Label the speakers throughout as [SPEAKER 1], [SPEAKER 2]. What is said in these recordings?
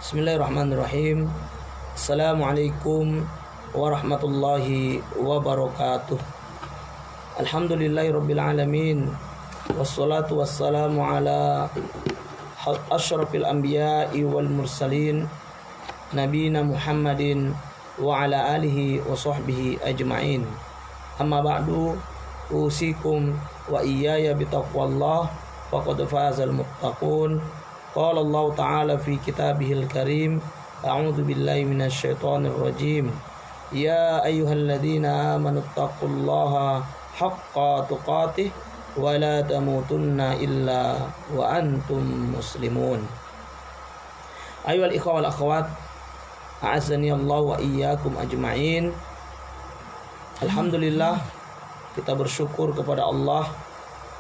[SPEAKER 1] Bismillahirrahmanirrahim. Assalamualaikum warahmatullahi wabarakatuh. Alhamdulillahirabbil alamin. Wassalatu wassalamu ala asyrafil anbiya'i wal mursalin nabiyina Muhammadin wa ala alihi wa sahbihi ajma'in. Amma ba'du, usikum wa iyaya bitaqwallah faqad fazal muttaqun. Qala Allah Ta'ala fi kitabihil karim, a'udzu billahi minasyaitonir rajim. Ya ayyuhalladzina amanu taqullaha haqqa tuqatih wa la tamutunna illa wa antum muslimun. Ayyuhal ikhwa wal akhwat, a'azzani Allah wa iyyakum ajma'in. Alhamdulillah, kita bersyukur kepada Allah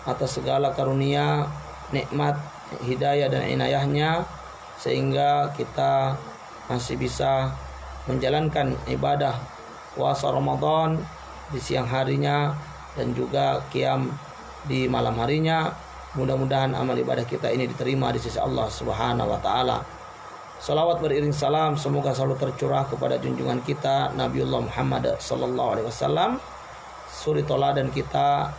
[SPEAKER 1] atas segala karunia, nikmat, hidayah dan inayahnya, sehingga kita masih bisa menjalankan ibadah puasa Ramadan di siang harinya dan juga qiyam di malam harinya. Mudah-mudahan amal ibadah kita ini diterima di sisi Allah Subhanahu wa taala. Salawat beriring salam semoga selalu tercurah kepada junjungan kita Nabiullah Muhammad sallallahu alaihi wasallam, suri teladan kita,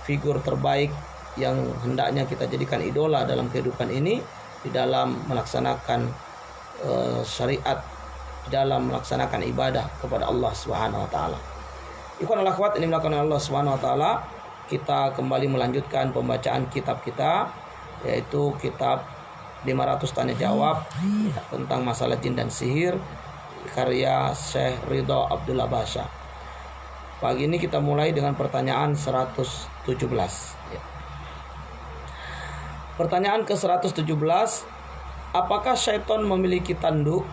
[SPEAKER 1] figur terbaik yang hendaknya kita jadikan idola dalam kehidupan ini, di dalam melaksanakan syariat, di dalam melaksanakan ibadah kepada Allah Subhanahu wa taala. Ikhwan wal akhwat, ini melakukan Allah Subhanahu wa taala, kita kembali melanjutkan pembacaan kitab kita, yaitu kitab 500 tanya jawab tentang masalah jin dan sihir, karya Syekh Ridho Abdullah Basha. Pagi ini kita mulai dengan pertanyaan 117. Pertanyaan ke-117, apakah syaitan memiliki tanduk?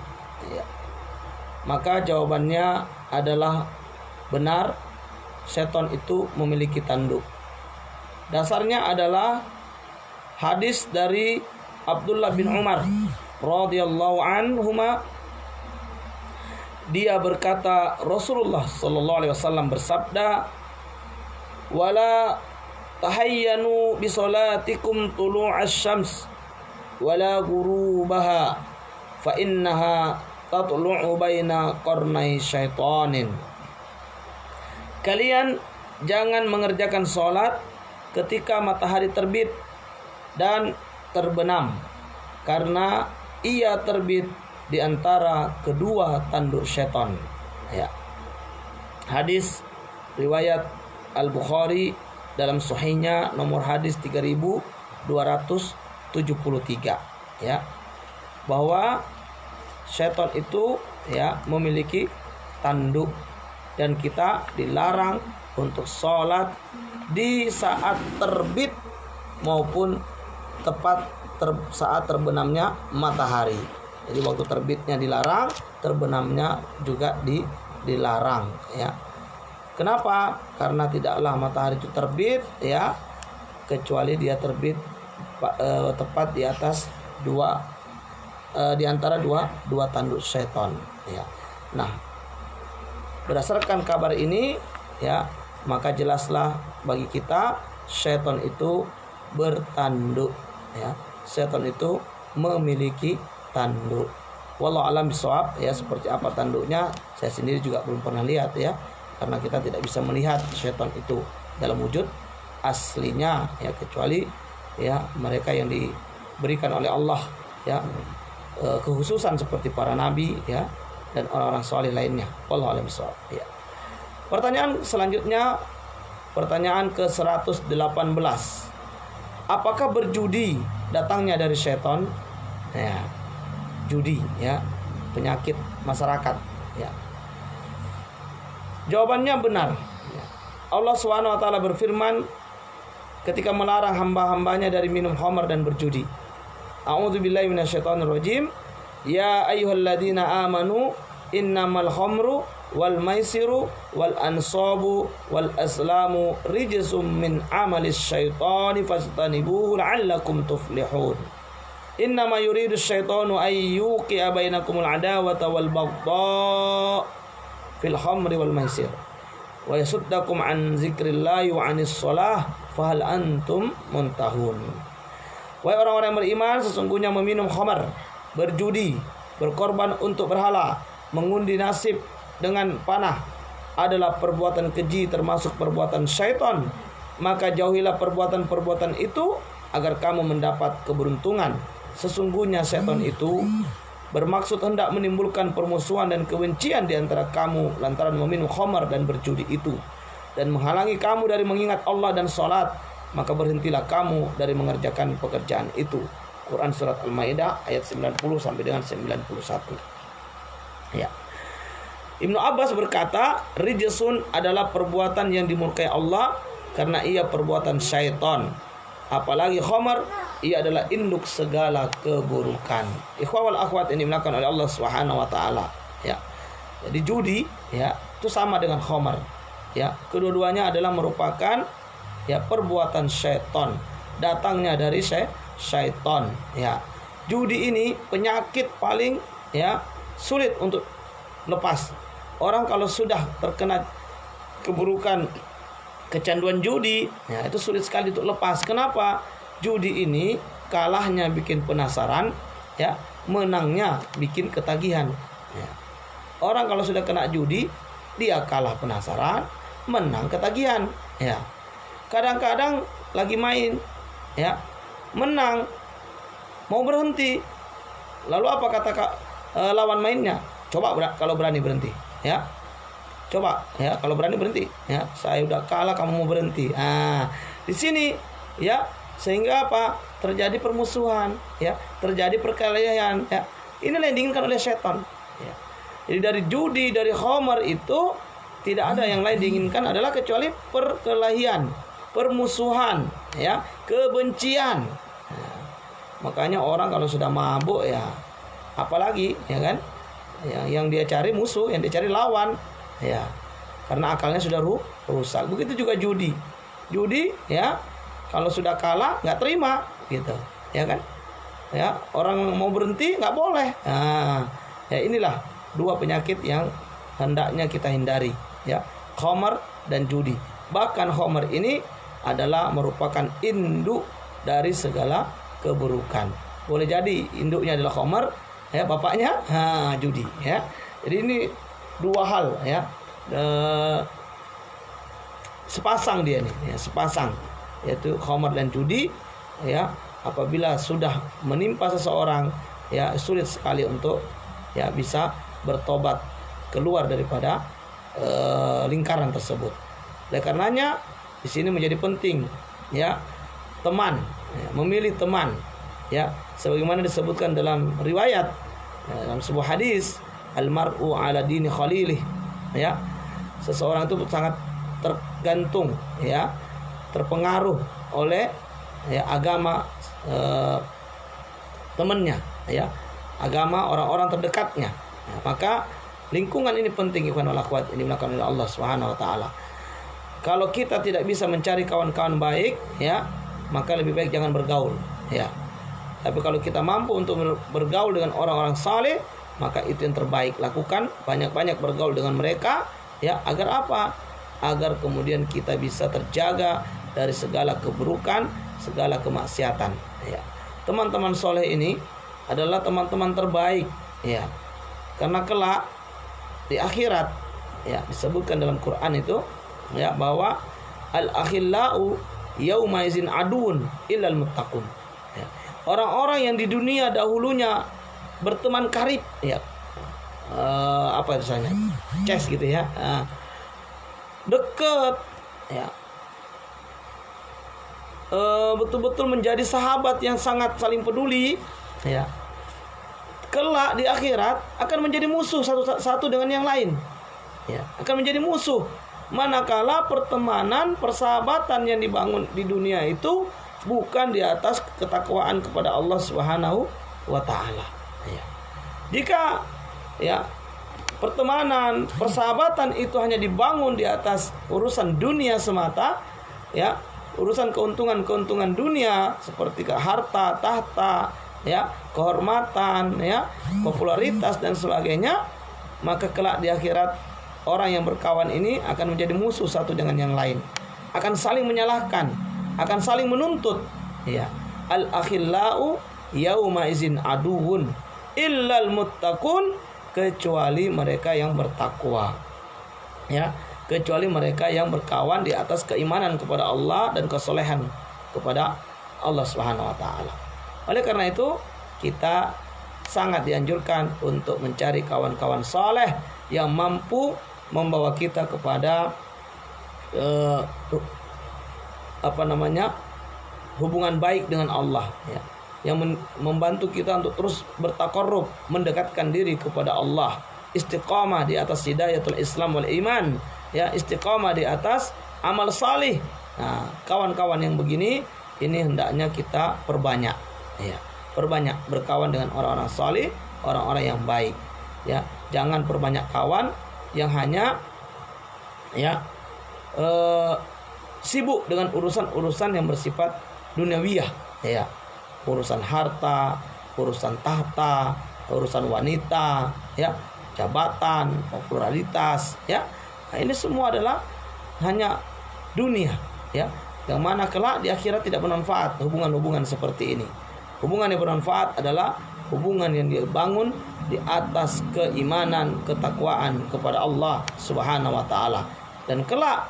[SPEAKER 1] Maka jawabannya adalah benar, syaitan itu memiliki tanduk. Dasarnya adalah hadis dari Abdullah bin Umar radhiyallahu anhuma. Dia berkata, Rasulullah sallallahu alaihi wasallam bersabda, "Wala tahayyanu bi salatikum tulu'asy syams wala ghurubaha fa innaha tatlu'u baina qarnai syaitanin." Kalian jangan mengerjakan salat ketika matahari terbit dan terbenam, karena ia terbit di antara kedua tanduk syaitan. Hadis riwayat Al-Bukhari dalam sahihnya nomor hadis 3273, bahwa syaitan itu memiliki tanduk, dan kita dilarang untuk sholat di saat terbit maupun tepat saat terbenamnya matahari. Jadi waktu terbitnya dilarang, terbenamnya juga dilarang, Kenapa? Karena tidaklah matahari itu terbit kecuali dia terbit tepat di atas di antara dua tanduk syaitan, Nah, berdasarkan kabar ini, maka jelaslah bagi kita syaitan itu bertanduk, Syaitan itu memiliki tanduk. Wallahu alam bisawab, seperti apa tanduknya saya sendiri juga belum pernah lihat, karena kita tidak bisa melihat syaitan itu dalam wujud aslinya, kecuali mereka yang diberikan oleh Allah kekhususan seperti para nabi dan orang-orang saleh lainnya. Wallahu a'lam bishawab. Pertanyaan selanjutnya, pertanyaan ke-118. Apakah berjudi datangnya dari syaitan? Judi, penyakit masyarakat, Jawabannya benar. Allah SWT berfirman ketika melarang hamba-hambanya dari minum khamar dan berjudi. A'udzu billahi minasyaitonir rajim. Ya ayyuhalladzina amanu innamal khamru wal maisiru wal ansabu wal aslamu rijsum min amalis syaitani fastanibuhu la'allakum tuflihun. Innama yuridu syaitanu ay yuqi'a bainakumul adawata wal baghdha fil khamri wal maisir wa yasuddakum an zikrillahi wa anis shalah fahal antum muntahun. Wahai orang-orang yang beriman, sesungguhnya meminum khamar, berjudi, berkorban untuk berhala, mengundi nasib dengan panah adalah perbuatan keji termasuk perbuatan syaitan. Maka jauhilah perbuatan-perbuatan itu agar kamu mendapat keberuntungan. Sesungguhnya syaitan itu bermaksud hendak menimbulkan permusuhan dan kebencian di antara kamu lantaran meminum khamar dan berjudi itu, dan menghalangi kamu dari mengingat Allah dan salat. Maka berhentilah kamu dari mengerjakan pekerjaan itu. Quran surat Al-Maidah ayat 90 sampai dengan 91. Ya. Ibnu Abbas berkata, rijsun adalah perbuatan yang dimurkai Allah karena ia perbuatan syaitan. Apalagi khamar, ia adalah induk segala keburukan. Ikhwah wal akhwat yang dimuliakan oleh Allah Subhanahu wa taala. Ya. Jadi judi ya, itu sama dengan khamar. Ya, kedua-duanya adalah merupakan ya perbuatan syaitan. Datangnya dari syaitan. Ya. Judi ini penyakit paling ya sulit untuk lepas. Orang kalau sudah terkena keburukan kecanduan judi, ya itu sulit sekali untuk lepas. Kenapa? Judi ini kalahnya bikin penasaran, ya, menangnya bikin ketagihan. Ya. Orang kalau sudah kena judi, dia kalah penasaran, menang ketagihan. Ya. Kadang-kadang lagi main, ya, menang, mau berhenti. Lalu apa kata lawan mainnya? Coba kalau berani berhenti, ya. Coba, ya, kalau berani berhenti, ya. Saya udah kalah, kamu mau berhenti. Nah, di sini, ya, sehingga apa? Terjadi permusuhan, ya, terjadi perkelahian, ya. Inilah yang diinginkan oleh setan. Ya. Jadi dari judi, dari khamar itu tidak ada yang lain diinginkan adalah kecuali perkelahian, permusuhan, ya, kebencian. Nah, makanya orang kalau sudah mabuk, ya, apalagi, ya kan? Yang dia cari musuh, yang dia cari lawan, ya, karena akalnya sudah rusak. Begitu juga judi, ya, kalau sudah kalah nggak terima, gitu, ya kan, ya, orang mau berhenti nggak boleh. Nah, ya inilah dua penyakit yang hendaknya kita hindari, ya, khamar dan judi. Bahkan khamar ini adalah merupakan induk dari segala keburukan. Boleh jadi induknya adalah khamar, ya, bapaknya judi, ya. Jadi ini dua hal, ya, sepasang dia nih, ya, sepasang, yaitu khamar dan judi, ya. Apabila sudah menimpa seseorang, ya, sulit sekali untuk, ya, bisa bertobat keluar daripada lingkaran tersebut. Oleh karenanya di sini menjadi penting, ya, teman, ya, memilih teman, ya, sebagaimana disebutkan dalam riwayat, ya, dalam sebuah hadis, almar'u ala dini khalilih, ya, seseorang itu sangat tergantung, ya, terpengaruh oleh, ya, agama temannya, ya, agama orang-orang terdekatnya. Ya, maka lingkungan ini penting, ikhwan wal akhwat ini dimuliakan oleh Allah Subhanahu wa taala. Kalau kita tidak bisa mencari kawan-kawan baik, ya, maka lebih baik jangan bergaul, ya. Tapi kalau kita mampu untuk bergaul dengan orang-orang saleh, maka itu yang terbaik. Lakukan banyak-banyak bergaul dengan mereka, ya, agar apa? Agar kemudian kita bisa terjaga dari segala keburukan, segala kemaksiatan, ya. Teman-teman soleh ini adalah teman-teman terbaik, ya. Karena kelak di akhirat, ya, disebutkan dalam Quran itu, ya, bahwa al-akhillau yauma izin adun illal muttaqun. Ya. Orang-orang yang di dunia dahulunya berteman karib, ya, apa misalnya, ces gitu, ya, deket, ya, betul-betul menjadi sahabat yang sangat saling peduli, ya, kelak di akhirat akan menjadi musuh satu dengan yang lain, ya, akan menjadi musuh. Manakala pertemanan, persahabatan yang dibangun di dunia itu bukan di atas ketakwaan kepada Allah Subhanahu wa taala, ya. Jika, ya, pertemanan, persahabatan itu hanya dibangun di atas urusan dunia semata, ya, urusan keuntungan dunia seperti harta, tahta, ya, kehormatan, ya, popularitas dan sebagainya, maka kelak di akhirat orang yang berkawan ini akan menjadi musuh satu dengan yang lain, akan saling menyalahkan, akan saling menuntut, ya. Al-akhillau yauma izin aduun illal muttaqun, kecuali mereka yang bertakwa. Ya, kecuali mereka yang berkawan di atas keimanan kepada Allah dan kesolehan kepada Allah Subhanahu wa taala. Oleh karena itu, kita sangat dianjurkan untuk mencari kawan-kawan saleh yang mampu membawa kita kepada hubungan baik dengan Allah, ya, yang membantu kita untuk terus bertaqarrub, mendekatkan diri kepada Allah, istiqamah di atas hidayatul Islam wal iman, ya, istiqamah di atas amal salih. Nah, kawan-kawan yang begini ini hendaknya kita perbanyak, ya, perbanyak berkawan dengan orang-orang salih, orang-orang yang baik, ya. Jangan perbanyak kawan yang hanya, ya, sibuk dengan urusan-urusan yang bersifat duniawiyah, ya, urusan harta, urusan tahta, urusan wanita, ya, jabatan, popularitas, ya. Nah, ini semua adalah hanya dunia, ya, yang mana kelak di akhirat tidak bermanfaat. Hubungan-hubungan seperti ini, hubungan yang bermanfaat adalah hubungan yang dibangun di atas keimanan, ketakwaan kepada Allah Subhanahu wa taala. Dan kelak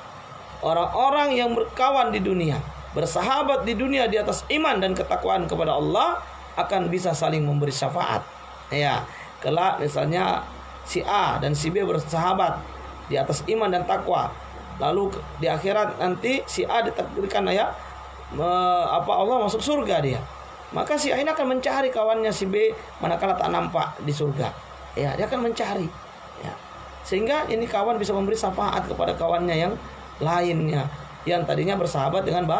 [SPEAKER 1] orang-orang yang berkawan di dunia, bersahabat di dunia di atas iman dan ketakwaan kepada Allah akan bisa saling memberi syafaat. Ya, kelak misalnya si A dan si B bersahabat di atas iman dan takwa. Lalu di akhirat nanti si A ditakdirkan, ya, Allah masuk surga dia. Maka si A ini akan mencari kawannya si B manakala tak nampak di surga. Ya, dia akan mencari. Ya. Sehingga ini kawan bisa memberi syafaat kepada kawannya yang lainnya yang tadinya bersahabat dengan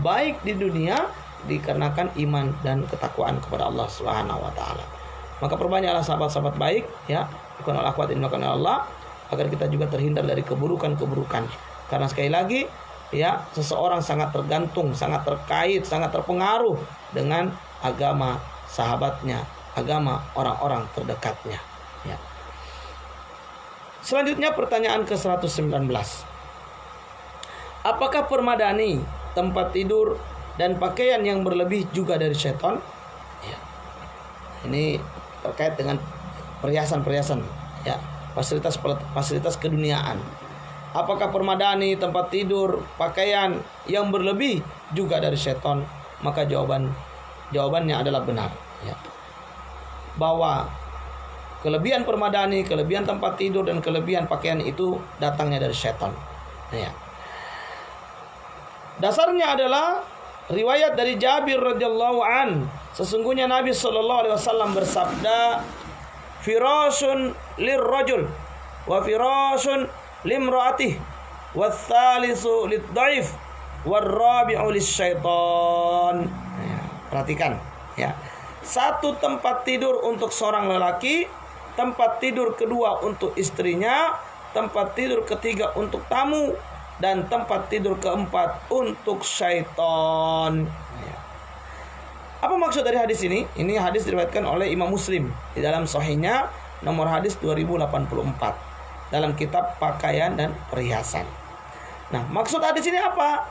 [SPEAKER 1] baik di dunia dikarenakan iman dan ketakwaan kepada Allah Subhanahu wa taala. Maka perbanyaklah sahabat-sahabat baik, ya, bukan al-akhwat ini oleh Allah, agar kita juga terhindar dari keburukan-keburukan. Karena sekali lagi, ya, seseorang sangat tergantung, sangat terkait, sangat terpengaruh dengan agama sahabatnya, agama orang-orang terdekatnya, ya. Selanjutnya pertanyaan ke-119. Apakah permadani, tempat tidur, dan pakaian yang berlebih juga dari syaitan? Ya. Ini terkait dengan perhiasan-perhiasan, ya, fasilitas keduniaan. Apakah permadani, tempat tidur, pakaian yang berlebih juga dari syaitan? Maka jawabannya adalah benar, ya. Bahwa kelebihan permadani, kelebihan tempat tidur, dan kelebihan pakaian itu datangnya dari syaitan, ya. Dasarnya adalah riwayat dari Jabir radhiyallahu an. Sesungguhnya Nabi sallallahu alaihi wasallam bersabda, "Firasun lirrajul wa firasun limraatih wa tsalitsu lidhaif warrabi'u lisyaitan." Ya, perhatikan, ya. Satu tempat tidur untuk seorang lelaki, tempat tidur kedua untuk istrinya, tempat tidur ketiga untuk tamu, dan tempat tidur keempat untuk syaitan. Apa maksud dari hadis ini? Ini hadis diriwayatkan oleh Imam Muslim di dalam sahihnya, nomor hadis 2084 dalam kitab pakaian dan perhiasan. Nah, maksud hadis ini apa?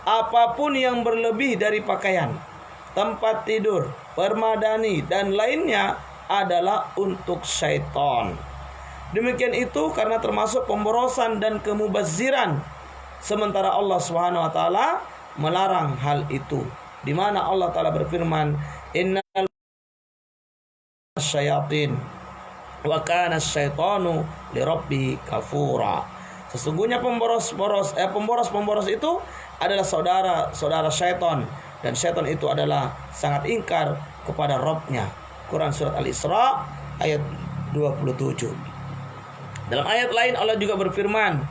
[SPEAKER 1] Apapun yang berlebih dari pakaian, tempat tidur, permadani, dan lainnya adalah untuk syaitan. Demikian itu karena termasuk pemborosan dan kemubaziran. Sementara Allah Subhanahu wa taala melarang hal itu. Di mana Allah taala berfirman, "Innal syayatin wa kana syaitanu lirabbi kafura." Sesungguhnya pemboros itu adalah saudara syaitan, dan syaitan itu adalah sangat ingkar kepada Rabb-nya. Quran surat Al-Isra ayat 27. Dalam ayat lain Allah juga berfirman,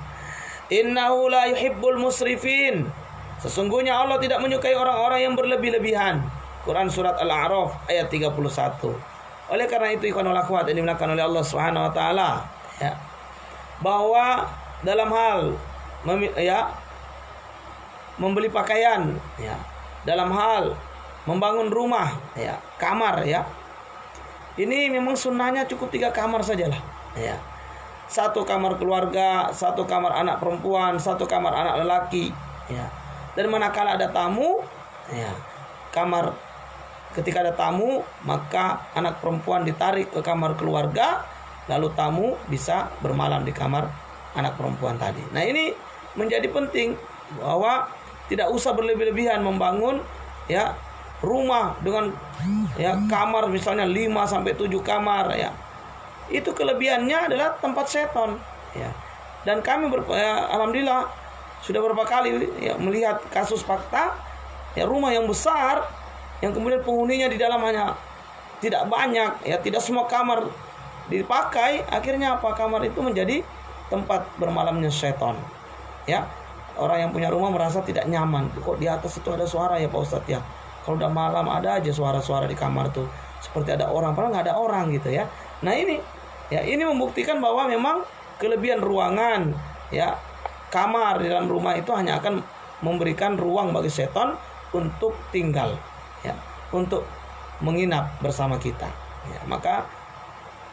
[SPEAKER 1] "Innahu la yuhibbul musrifin." Sesungguhnya Allah tidak menyukai orang-orang yang berlebih-lebihan. Quran surat Al-A'raf ayat 31. Oleh karena itu ikhwan wal akhwat yang dimuliakan oleh Allah Subhanahu wa taala, ya, bahwa dalam hal membeli pakaian, ya, dalam hal membangun rumah, ya, kamar, ya, ini memang sunnahnya cukup 3 kamar sajalah, ya. 1 kamar keluarga, 1 kamar anak perempuan, 1 kamar anak lelaki, ya. Dan manakala ada tamu, ya, kamar ketika ada tamu, maka anak perempuan ditarik ke kamar keluarga, lalu tamu bisa bermalam di kamar anak perempuan tadi. Nah, ini menjadi penting bahwa tidak usah berlebih-lebihan membangun ya rumah dengan ya kamar misalnya 5 sampai 7 kamar ya. Itu kelebihannya adalah tempat seton ya. Dan kami alhamdulillah sudah beberapa kali ya, melihat kasus fakta ya, rumah yang besar yang kemudian penghuninya di dalam hanya tidak banyak ya, tidak semua kamar dipakai, akhirnya apa, kamar itu menjadi tempat bermalamnya setan ya. Orang yang punya rumah merasa tidak nyaman, kok di atas itu ada suara ya Pak Ustadz ya, kalau udah malam ada aja suara-suara di kamar tuh seperti ada orang, padahal nggak ada orang gitu ya. Nah ini ya, ini membuktikan bahwa memang kelebihan ruangan ya, kamar di dalam rumah itu hanya akan memberikan ruang bagi setan untuk tinggal ya, untuk menginap bersama kita ya. Maka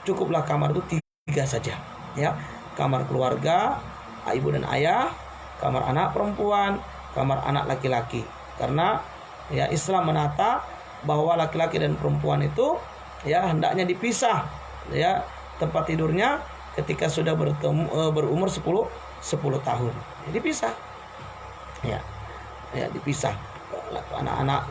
[SPEAKER 1] cukuplah kamar itu 3 saja ya, kamar keluarga, ibu dan ayah, kamar anak perempuan, kamar anak laki-laki. Karena ya Islam menata bahwa laki-laki dan perempuan itu ya hendaknya dipisah ya tempat tidurnya ketika sudah berumur 10 tahun. Dipisah. Ya. Ya, dipisah. Anak-anak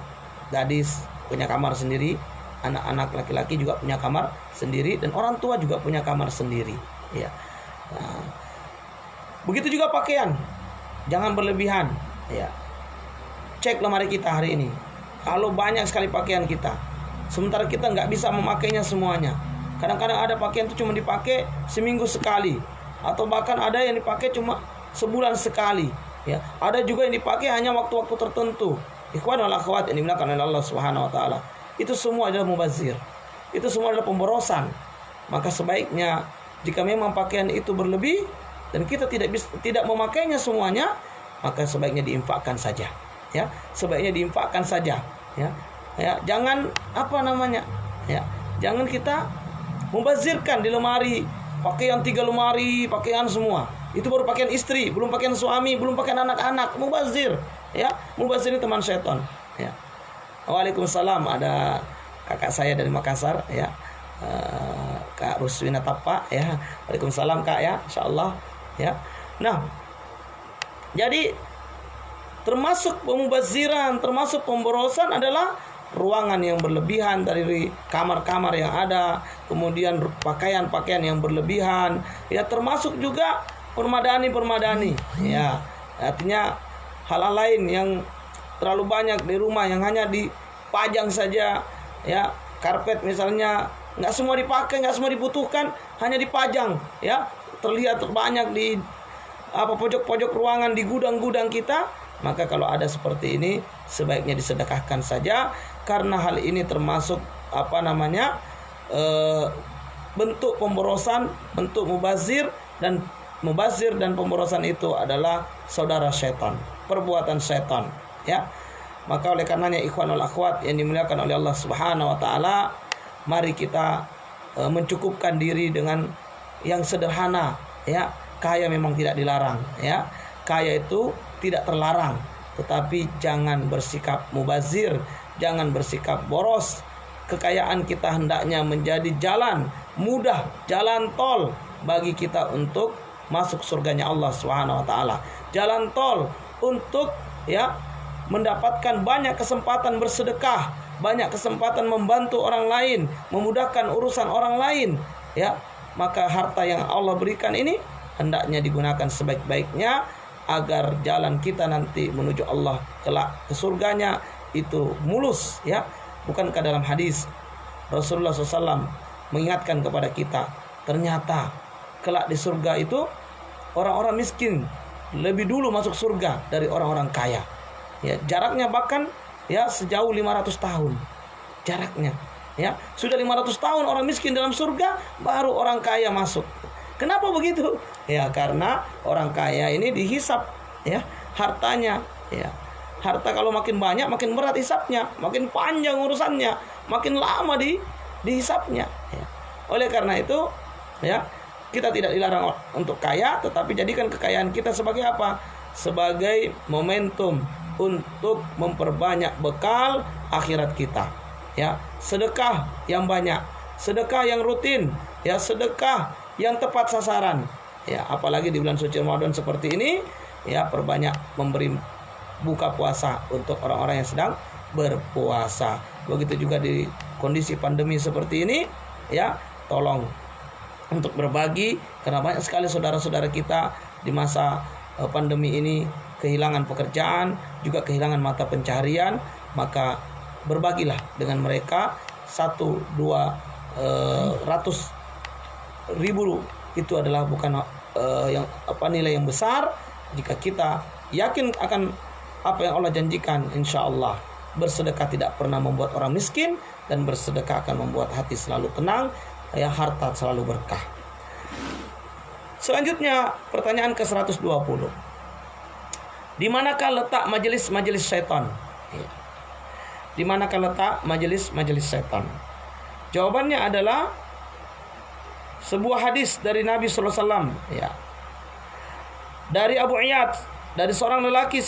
[SPEAKER 1] gadis punya kamar sendiri, anak-anak laki-laki juga punya kamar sendiri, dan orang tua juga punya kamar sendiri ya. Nah, begitu juga pakaian. Jangan berlebihan ya. Cek lemari kita hari ini. Kalau banyak sekali pakaian kita, sementara kita nggak bisa memakainya semuanya. Kadang-kadang ada pakaian itu cuma dipakai seminggu sekali, atau bahkan ada yang dipakai cuma sebulan sekali ya. Ada juga yang dipakai hanya waktu-waktu tertentu. Ikhwan wal akhwat yang dimuliakan oleh Allah Subhanahu wa taala, itu semua adalah mubazir. Itu semua adalah pemborosan. Maka sebaiknya jika memang pakaian itu berlebih dan kita tidak memakainya semuanya, maka sebaiknya diinfakkan saja ya. Sebaiknya diinfakkan saja ya. Ya, jangan ya, jangan kita membazirkan di lemari, pakaian 3 lemari, pakaian semua. Itu baru pakaian istri, belum pakaian suami, belum pakaian anak-anak. Mubazir ya. Mubazir ini teman setan ya. Waalaikumsalam, ada kakak saya dari Makassar ya, Kak Ruswina Tapa ya. Waalaikumsalam Kak ya, insyaallah ya. Nah, jadi termasuk pemubaziran, termasuk pemborosan adalah ruangan yang berlebihan dari kamar-kamar yang ada, kemudian pakaian-pakaian yang berlebihan ya, termasuk juga permadani ya. Artinya hal-hal lain yang terlalu banyak di rumah yang hanya dipajang saja ya. Karpet misalnya nggak semua dipakai, nggak semua dibutuhkan, hanya dipajang ya, terlihat banyak di pojok-pojok ruangan, di gudang-gudang kita. Maka kalau ada seperti ini sebaiknya disedekahkan saja, karena hal ini termasuk bentuk pemborosan, bentuk mubazir, dan pemborosan itu adalah saudara setan, perbuatan setan ya. Maka oleh karenanya ikhwan wal akhwat yang dimuliakan oleh Allah Subhanahu wa taala, mari kita mencukupkan diri dengan yang sederhana ya. Kaya memang tidak dilarang ya. Kaya itu tidak terlarang, tetapi jangan bersikap mubazir, jangan bersikap boros. Kekayaan kita hendaknya menjadi jalan mudah, jalan tol bagi kita untuk masuk surganya Allah Subhanahu wa taala. Jalan tol untuk ya mendapatkan banyak kesempatan bersedekah, banyak kesempatan membantu orang lain, memudahkan urusan orang lain ya. Maka harta yang Allah berikan ini hendaknya digunakan sebaik-baiknya agar jalan kita nanti menuju Allah kelak ke surganya itu mulus ya. Bukankah dalam hadis Rasulullah SAW mengingatkan kepada kita, ternyata kelak di surga itu orang-orang miskin lebih dulu masuk surga dari orang-orang kaya ya. Jaraknya bahkan ya sejauh 500 tahun jaraknya ya. Sudah 500 tahun orang miskin dalam surga, baru orang kaya masuk. Kenapa begitu? Ya karena orang kaya ini dihisap ya hartanya ya. Harta kalau makin banyak makin berat hisapnya, makin panjang urusannya, makin lama dihisapnya ya. Oleh karena itu ya, kita tidak dilarang untuk kaya, tetapi jadikan kekayaan kita sebagai apa? Sebagai momentum untuk memperbanyak bekal akhirat kita ya, sedekah yang banyak, sedekah yang rutin, ya, sedekah yang tepat sasaran. Ya, apalagi di bulan suci Ramadan seperti ini, ya, perbanyak memberi buka puasa untuk orang-orang yang sedang berpuasa. Begitu juga di kondisi pandemi seperti ini, ya, tolong untuk berbagi, karena banyak sekali saudara-saudara kita di masa pandemi ini kehilangan pekerjaan, juga kehilangan mata pencaharian. Maka berbagilah dengan mereka. 100.000 itu adalah bukan nilai yang besar jika kita yakin akan apa yang Allah janjikan. Insya Allah bersedekah tidak pernah membuat orang miskin, dan bersedekah akan membuat hati selalu tenang, ya, harta selalu berkah. Selanjutnya pertanyaan ke-120. Di manakah letak majelis-majelis setan? Di manakah letak majelis-majelis setan? Jawabannya adalah sebuah hadis dari Nabi sallallahu alaihi wasallam, ya. Dari Abu Iyad, dari seorang lelaki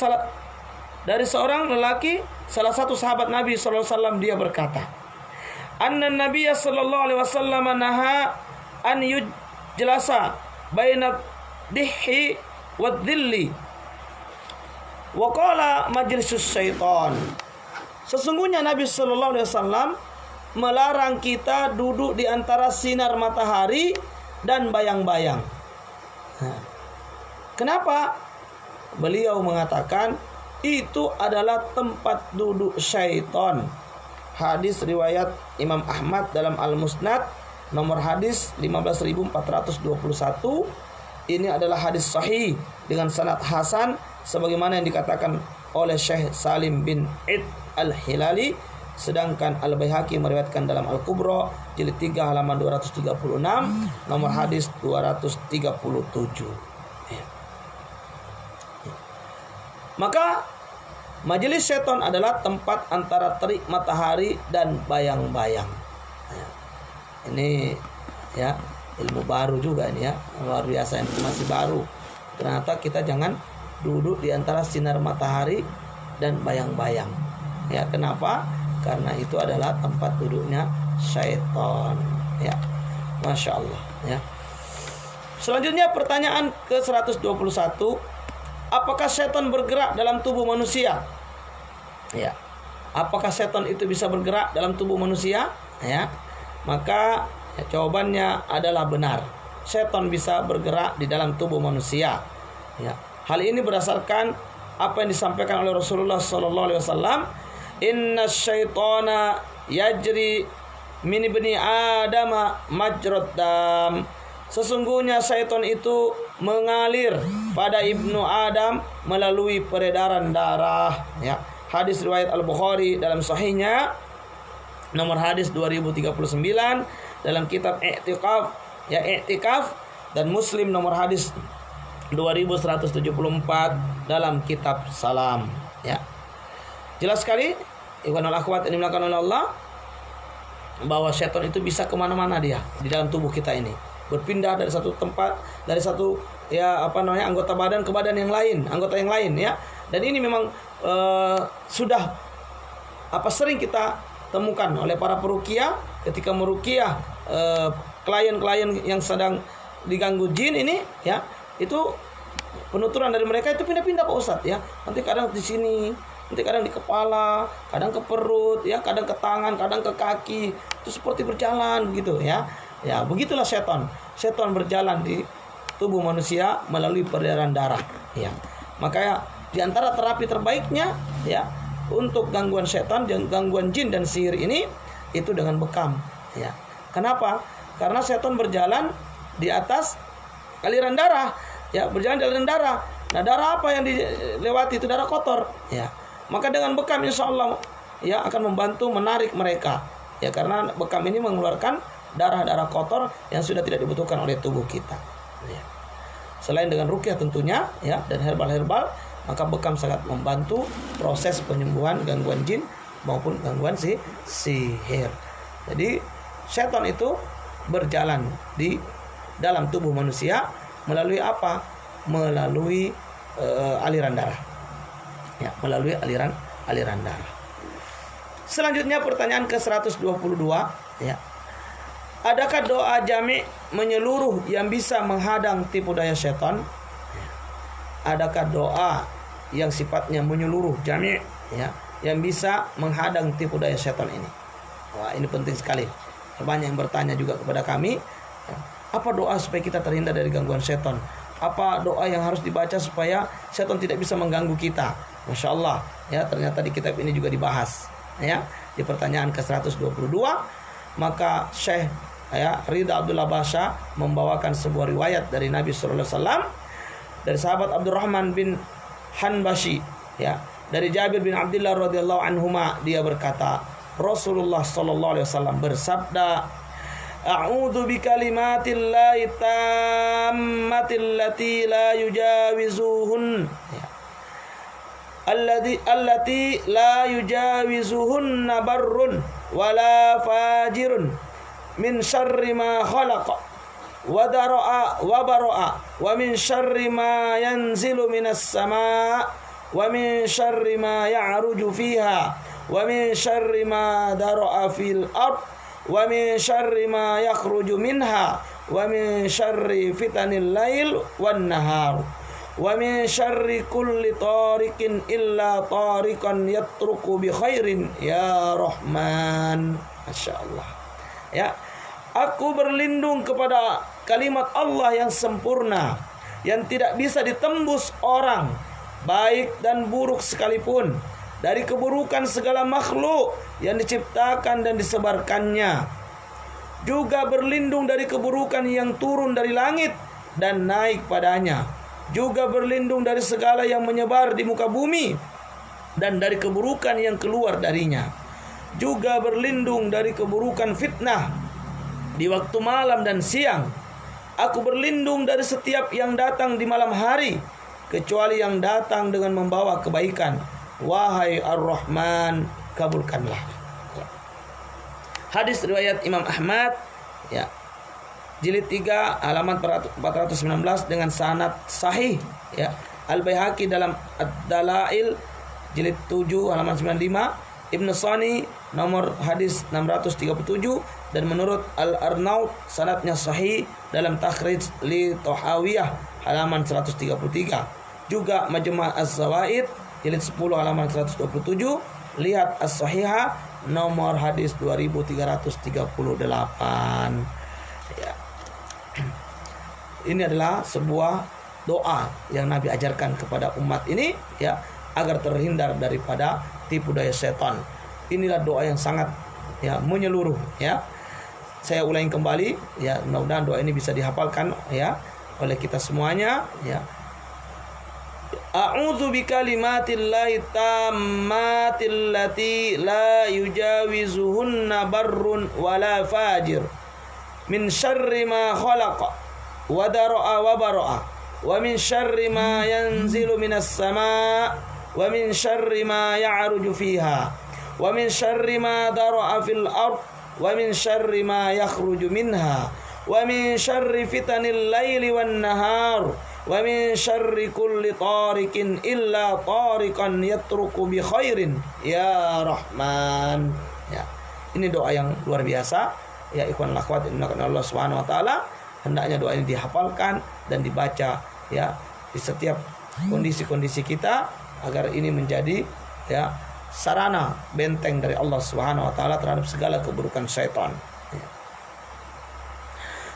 [SPEAKER 1] salah satu sahabat Nabi sallallahu alaihi wasallam, dia berkata, "Anna Nabiyya sallallahu alaihi wasallam naha an yujlasa baina dihhi wad-dhilli wa qala majlisus syaitan." Sesungguhnya Nabi sallallahu alaihi wasallam melarang kita duduk di antara sinar matahari dan bayang-bayang. Kenapa? Beliau mengatakan itu adalah tempat duduk syaitan. Hadis riwayat Imam Ahmad dalam Al-Musnad, nomor hadis 15.421. Ini adalah hadis sahih dengan sanad hasan, sebagaimana yang dikatakan oleh Syekh Salim bin Id Al-Hilali. Sedangkan Al-Baihaqi meriwayatkan dalam Al-Kubra jilid 3 halaman 236, nomor hadis 237. Maka majelis setan adalah tempat antara terik matahari dan bayang-bayang. Ini, ya, ilmu baru juga ini, ya, luar biasa, informasi baru. Ternyata kita jangan duduk di antara sinar matahari dan bayang-bayang. Ya, kenapa? Karena itu adalah tempat duduknya syaitan. Ya, Masya Allah, ya. Selanjutnya pertanyaan ke-121. Apakah setan bergerak dalam tubuh manusia? Ya. Apakah setan itu bisa bergerak dalam tubuh manusia? Ya. Maka jawabannya adalah benar. Setan bisa bergerak di dalam tubuh manusia. Ya. Hal ini berdasarkan apa yang disampaikan oleh Rasulullah sallallahu alaihi wasallam, "Inna syaitana yajri min ibni Adam majrad dam." Sesungguhnya syaitan itu mengalir pada ibnu Adam melalui peredaran darah. Ya. Hadis riwayat Al-Bukhari dalam sahihnya, nomor hadis 2039 dalam kitab I'tikaf, ya, I'tikaf, dan Muslim nomor hadis 2174 dalam kitab Salam. Ya. Jelas sekali, ikhwanul akhwat yang dimuliakan oleh Allah, bahwa syaitan itu bisa kemana-mana dia di dalam tubuh kita ini, berpindah dari satu tempat, dari satu, ya, anggota badan ke badan yang lain, anggota yang lain, ya. Dan ini memang sudah sering kita temukan oleh para peruqyah ketika meruqyah klien-klien yang sedang diganggu jin ini, ya. Itu penuturan dari mereka itu pindah-pindah, Pak Ustadz, ya. Nanti kadang di sini, nanti kadang di kepala, kadang ke perut, ya, kadang ke tangan, kadang ke kaki. Itu seperti berjalan begitu, ya. Ya, begitulah setan. Setan berjalan di tubuh manusia melalui peredaran darah, ya. Makanya di antara terapi terbaiknya, ya, untuk gangguan setan dan gangguan jin dan sihir ini itu dengan bekam, ya. Kenapa? Karena setan berjalan di atas aliran darah, ya, berjalan di aliran darah. Nah, darah apa yang dilewati? Itu darah kotor, ya. Maka dengan bekam insya Allah, ya, akan membantu menarik mereka, ya, karena bekam ini mengeluarkan darah-darah kotor yang sudah tidak dibutuhkan oleh tubuh kita, ya. Selain dengan ruqyah tentunya, ya, dan herbal-herbal, maka bekam sangat membantu proses penyembuhan gangguan jin maupun gangguan sihir. Jadi setan itu berjalan di dalam tubuh manusia melalui apa? Melalui aliran darah, ya, melalui aliran darah. Selanjutnya pertanyaan ke-122, ya. Adakah doa jami' menyeluruh yang bisa menghadang tipu daya setan? Adakah doa yang sifatnya menyeluruh jami', ya, yang bisa menghadang tipu daya setan ini? Wah, ini penting sekali. Banyak yang bertanya juga kepada kami, ya, apa doa supaya kita terhindar dari gangguan setan? Apa doa yang harus dibaca supaya setan tidak bisa mengganggu kita? Masya Allah, ya, ternyata di kitab ini juga dibahas, ya, di pertanyaan ke-122. Maka Syekh, ya, Ridha Abdullah Basha membawakan sebuah riwayat dari Nabi sallallahu alaihi wasallam dari sahabat Abdurrahman bin Hanbashi, ya, dari Jabir bin Abdullah radhiyallahu anhuma, dia berkata, Rasulullah sallallahu alaihi wasallam bersabda, A'udzu bikalimatillahi tammatil lati la yujawizuhun, ya, allati la yujawizuhunna barrun wala fajirun min syarri ma khalaqa wa dara'a wa bara'a wa min syarri ma yanzilu minas sama' wa min syarri ma ya'ruju fiha wa min syarri ma dara'a fil ard wa min syarri ma yakhruju minha wa min syarri fitanil lail wan nahar wa min syarri kulli tariqin illa tariqan yatruku bi khairin ya Rahman. Masya Allah, ya, aku berlindung kepada kalimat Allah yang sempurna, yang tidak bisa ditembus orang, baik dan buruk sekalipun, dari keburukan segala makhluk yang diciptakan dan disebarkannya. Juga berlindung dari keburukan yang turun dari langit dan naik padanya. Juga berlindung dari segala yang menyebar di muka bumi dan dari keburukan yang keluar darinya. Juga berlindung dari keburukan fitnah di waktu malam dan siang. Aku berlindung dari setiap yang datang di malam hari, kecuali yang datang dengan membawa kebaikan. Wahai Ar-Rahman, kabulkanlah. Hadis riwayat Imam Ahmad, ya, jilid 3 halaman 419 dengan sanad sahih, ya. Al-Baihaqi dalam Ad-Dalail jilid 7 halaman 95, Ibnu Sani nomor hadis 637, dan menurut Al-Arnaud sanadnya sahih dalam Takhrij li Tahawiyah halaman 133. Juga Majma' Az-Zawaid jilid 10 halaman 127, lihat As-Sahihah nomor hadis 2338. Ya. Ini adalah sebuah doa yang Nabi ajarkan kepada umat ini, ya, agar terhindar daripada tipu daya setan. Inilah doa yang sangat, ya, menyeluruh, ya. Saya ulangi kembali, ya, mudah-mudahan doa ini bisa dihafalkan, ya, oleh kita semuanya, ya. A'udzu bikalimatillahi tammatil lati la yujawizuhunna barrun wala fajir min syarri ma khalaqa wa dara'a wa bara'a wa min syarri ma yanzilu minas sama' wa min syarri ma ya'ruju fiha wa min syarri ma dara'a fil ard wa min syarri ma yakhruju minha wa min syarri fitanil laili wan nahar wa min syarri kulli tariqin illa tariqan yatruku bi khairin ya Rahman. Ya, ini doa yang luar biasa, ya, ikhwan akhwat innallaha Allah Subhanahu wa taala. Hendaknya doa ini dihafalkan dan dibaca, ya, di setiap kondisi-kondisi kita, agar ini menjadi, ya, sarana benteng dari Allah Subhanahu wa taala terhadap segala keburukan syaitan. Ya.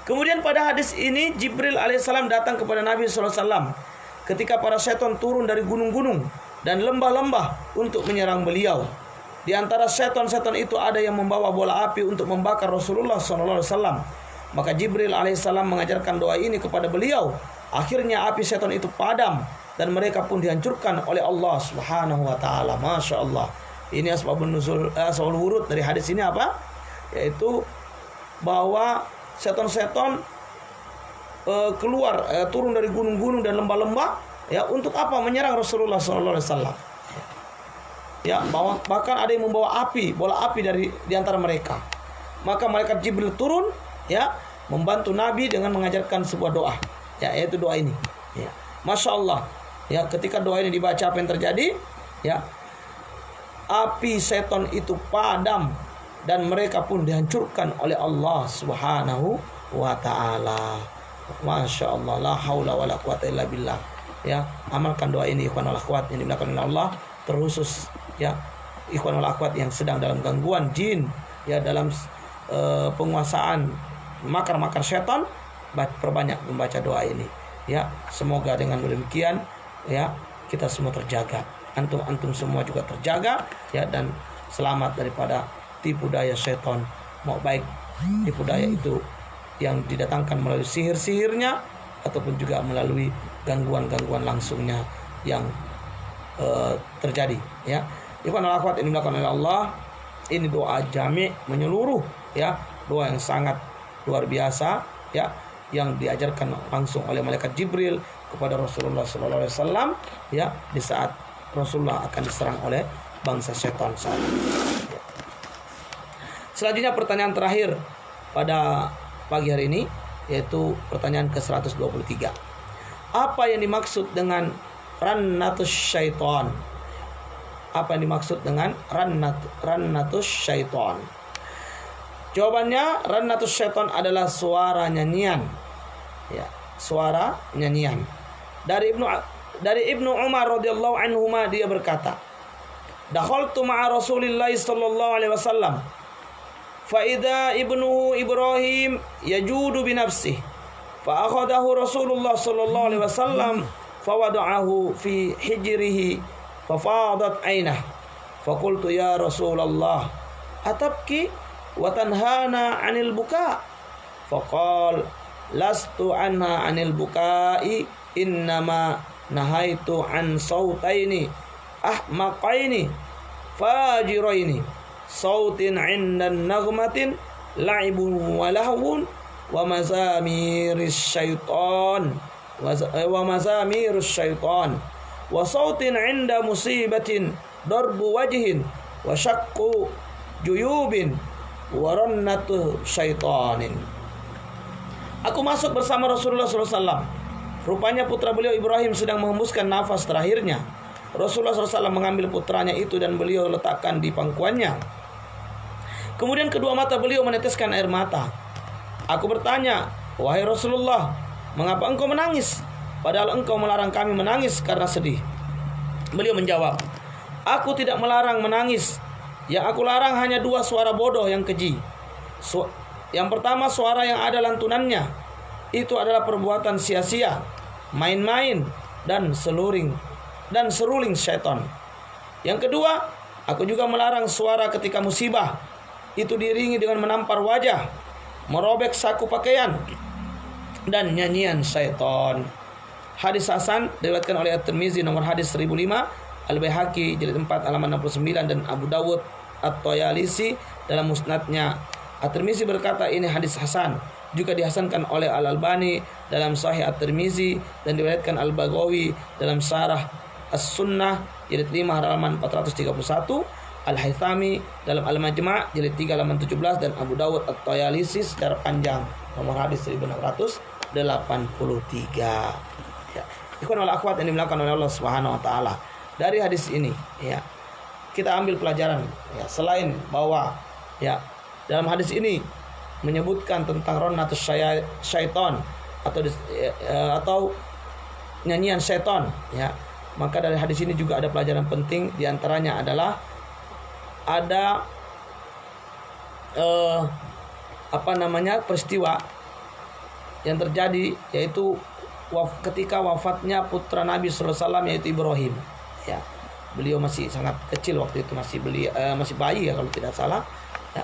[SPEAKER 1] Kemudian pada hadis ini Jibril alaihissalam datang kepada Nabi sallallahu alaihi wasallam ketika para syaitan turun dari gunung-gunung dan lembah-lembah untuk menyerang beliau. Di antara syaitan-syaitan itu ada yang membawa bola api untuk membakar Rasulullah sallallahu alaihi wasallam. Maka Jibril alaihissalam mengajarkan doa ini kepada beliau. Akhirnya api syaitan itu padam dan mereka pun dihancurkan oleh Allah Subhanahu wa taala. Masya Allah. Ini asbabun nuzul, asbabul wurud dari hadis ini apa? Yaitu bahwa setan-setan keluar, turun dari gunung-gunung dan lembah-lembah, ya, untuk apa? Menyerang Rasulullah SAW. Ya, bahkan ada yang membawa api, bola api dari di antara mereka. Maka malaikat Jibril turun, ya, membantu Nabi dengan mengajarkan sebuah doa, ya, yaitu doa ini. Ya. Masya Allah, ya, ketika doa ini dibaca apa yang terjadi? Ya, api setan itu padam dan mereka pun dihancurkan oleh Allah Subhanahu wa taala. Masya Allah, la haula wala quwata illa billah. Ya, amalkan doa ini ikhwan wal akhwat yang dimuliakan oleh Allah, terkhusus ya ikhwan wal akhwat yang sedang dalam gangguan jin, ya dalam penguasaan makar-makar setan, perbanyak membaca doa ini. Ya, semoga dengan demikian ya kita semua terjaga. Antum semua juga terjaga ya, dan selamat daripada tipu daya setan. Mau baik tipu daya itu yang didatangkan melalui sihir-sihirnya ataupun juga melalui gangguan-gangguan langsungnya yang terjadi ya. Ikhwan wal akhwat ini dilakukan oleh Allah. Ini doa jami' menyeluruh ya, doa yang sangat luar biasa ya, yang diajarkan langsung oleh malaikat Jibril kepada Rasulullah sallallahu alaihi wasallam ya, di saat Rasulullah akan diserang oleh bangsa setan saat itu. Selanjutnya pertanyaan terakhir pada pagi hari ini, yaitu pertanyaan ke-123. Apa yang dimaksud dengan rannatus syaitan? Apa yang dimaksud dengan rannatus syaitan? Jawabannya, rannatus syaitan adalah suara nyanyian. Ya, suara nyanyian. Dari Ibnu Umar radhiyallahu anhuma, dia berkata, dakhaltu ma'a Rasulillah sallallahu alaihi wasallam fa idza ibnuhu Ibrahim yajudu bi nafsihi fa akhadahu Rasulullah sallallahu alaihi wasallam fa wada'ahu fi hijrihi fa fadat aynah fa qultu ya Rasulullah atabki wa tanhana 'anil buka fa qala lastu anha 'anil bukai innama nahaitu an sautaini ahmaqaini fajiraini sautin 'inda nagmatin la'ibun wa lahwun wa mazamiris syaitan wa sautin 'inda musibatin darbu wajhin wa syaqqu juyubin wa rannatu syaitanin. Aku masuk bersama Rasulullah SAW. Rupanya putra beliau Ibrahim sedang menghembuskan nafas terakhirnya. Rasulullah SAW mengambil putranya itu dan beliau letakkan di pangkuannya. Kemudian kedua mata beliau meneteskan air mata. Aku bertanya, wahai Rasulullah, mengapa engkau menangis? Padahal engkau melarang kami menangis karena sedih. Beliau menjawab, aku tidak melarang menangis. Yang aku larang hanya dua suara bodoh yang keji. Yang pertama, suara yang ada lantunannya. Itu adalah perbuatan sia-sia, main-main, dan seruling syaitan. Yang kedua, aku juga melarang suara ketika musibah. Itu diiringi dengan menampar wajah, merobek saku pakaian, dan nyanyian syaitan. Hadis hasan diriwayatkan oleh At-Tirmizi nomor hadis 1005, Al-Baihaqi jilid 4 halaman 69, dan Abu Dawud At-Tayalisi dalam musnadnya. At-Tirmizi berkata ini hadis hasan. Juga dihasankan oleh Al-Albani dalam Sahih At-Tirmizi dan diriwayatkan Al-Baghawi dalam Syarah As-Sunnah jilid 5 halaman 431, Al-Haythami dalam Al-Majma' jilid 3 halaman 17, dan Abu Dawud At-Tayalisi secara panjang nomor hadis 1683. Ya. Ikhwan wal akhwat yang dimuliakan oleh Allah Subhanahu wa taala. Dari hadis ini ya, kita ambil pelajaran ya, selain bahwa ya dalam hadis ini menyebutkan tentang rannatus syaitan atau nyanyian setan ya, maka dari hadis ini juga ada pelajaran penting. Di antaranya adalah ada peristiwa yang terjadi, yaitu ketika wafatnya putra Nabi sallallahu alaihi wasallam, yaitu Ibrahim ya. Beliau masih sangat kecil waktu itu, masih bayi ya kalau tidak salah ya,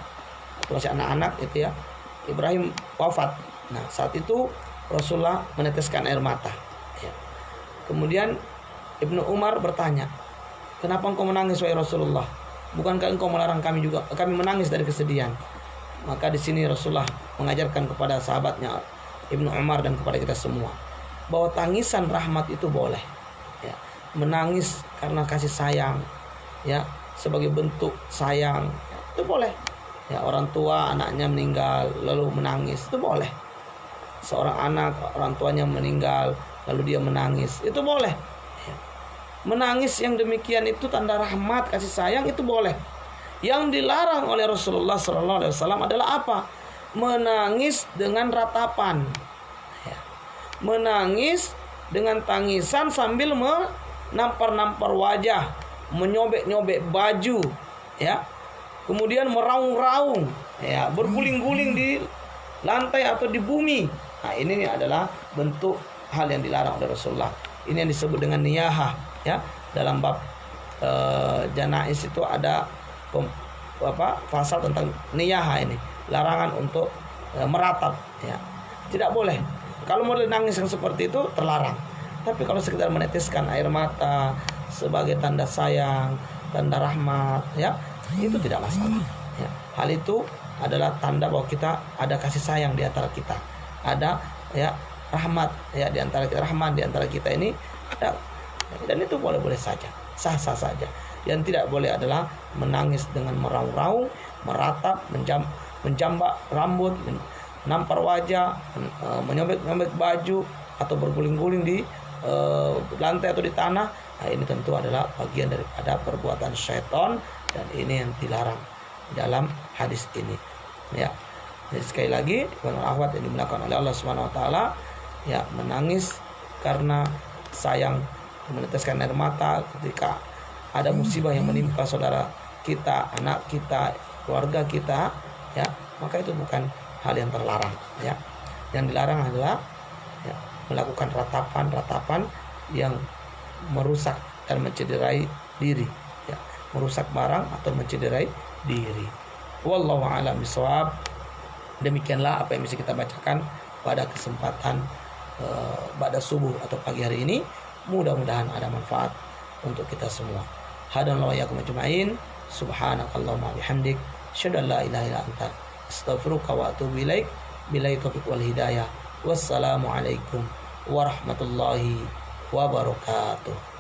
[SPEAKER 1] atau masih anak-anak itu ya. Ibrahim wafat. Nah, saat itu Rasulullah meneteskan air mata ya. Kemudian Ibnu Umar bertanya, kenapa engkau menangis wahai Rasulullah? Bukankah engkau melarang kami menangis dari kesedihan? Maka di sini Rasulullah mengajarkan kepada sahabatnya Ibnu Umar dan kepada kita semua bahwa tangisan rahmat itu boleh ya. Menangis karena kasih sayang ya, sebagai bentuk sayang ya, itu boleh ya. Orang tua anaknya meninggal lalu menangis, itu boleh. Seorang anak orang tuanya meninggal lalu dia menangis, itu boleh ya. menangis yang demikian itu tanda rahmat, kasih sayang, itu boleh. Yang dilarang oleh Rasulullah SAW adalah apa? Menangis dengan ratapan, ya. Menangis dengan tangisan sambil menampar-nampar wajah, menyobek-nyobek baju, ya. Kemudian meraung-raung, ya, berguling-guling di lantai atau di bumi. Nah, ini adalah bentuk hal yang dilarang oleh Rasulullah. Ini yang disebut dengan niyahah, ya. Dalam bab janais itu ada pasal tentang niyahah ini, larangan untuk meratap, ya. Tidak boleh. Kalau model nangis yang seperti itu terlarang. Tapi kalau sekedar meneteskan air mata sebagai tanda sayang, tanda rahmat, ya, itu tidak masalah, ya. Hal itu adalah tanda bahwa kita ada kasih sayang di antara kita, ada, ya, rahmat, ya, di antara kita, rahmat di antara kita ini ada, dan itu boleh-boleh saja, sah-sah saja. Yang tidak boleh adalah menangis dengan meraung-raung, meratap, menjambak rambut, menampar wajah, menyobek-nyobek baju, atau berguling-guling di lantai atau di tanah. Nah, ini tentu adalah bagian daripada perbuatan syaitan, dan ini yang dilarang dalam hadis ini, ya. Jadi sekali lagi, akhwat yang dimuliakan oleh Allah Subhanahu wa taala, ya, menangis karena sayang, meneteskan air mata ketika ada musibah yang menimpa saudara kita, anak kita, keluarga kita, ya, maka itu bukan hal yang terlarang, ya. Yang dilarang adalah, ya, melakukan ratapan yang merusak dan mencederai diri, ya, merusak barang atau mencederai diri. Wallahu a'lam bishawab. Demikianlah apa yang bisa kita bacakan pada kesempatan pada subuh atau pagi hari ini. Mudah-mudahan ada manfaat untuk kita semua. Hadanallahu wa iyyakum ajma'in. Subhanakallahumma bihamdik, asyhadu an la ilaha illa anta, astaghfiruka wa atubu ilaik. Billahi taufiq wal hidayah. Wassalamu alaikum warahmatullahi wabarakatuh.